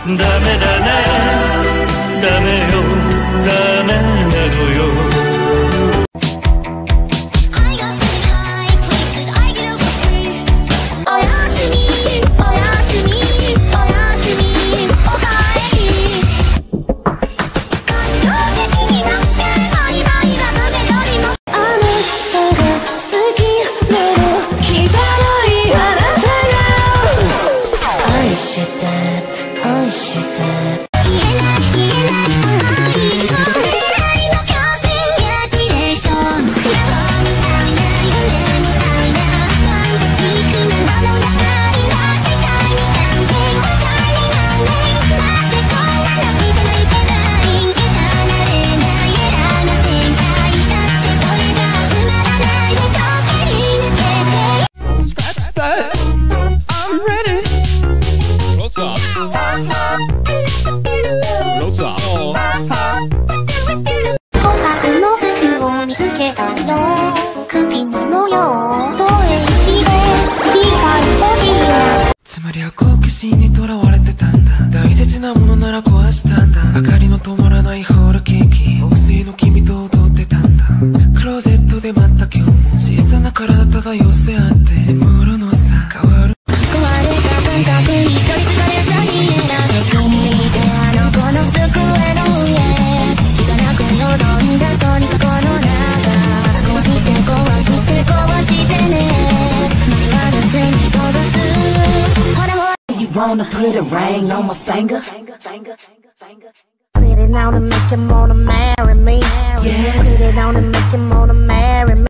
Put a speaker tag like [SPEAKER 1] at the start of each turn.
[SPEAKER 1] ダメだね、ダメよ、ダメなのよ。
[SPEAKER 2] つまりは好奇心にとらわれてたんだ。大切なものなら壊したんだ。明かりの灯らないホールケーキ、香水の君と踊ってたんだ。クローゼットで待った今日も小さな体が寄せ合って眠るのさ。変わる壊れた感覚に一人疲れたに選べ君見てあの子の机の上汚くよどんだとにかこの中壊して壊して壊してね交わらせに飛ばす
[SPEAKER 3] You wanna put a ring on my finger?
[SPEAKER 4] Put it on and make him wanna marry me. Yeah. Put it on and make him wanna marry me.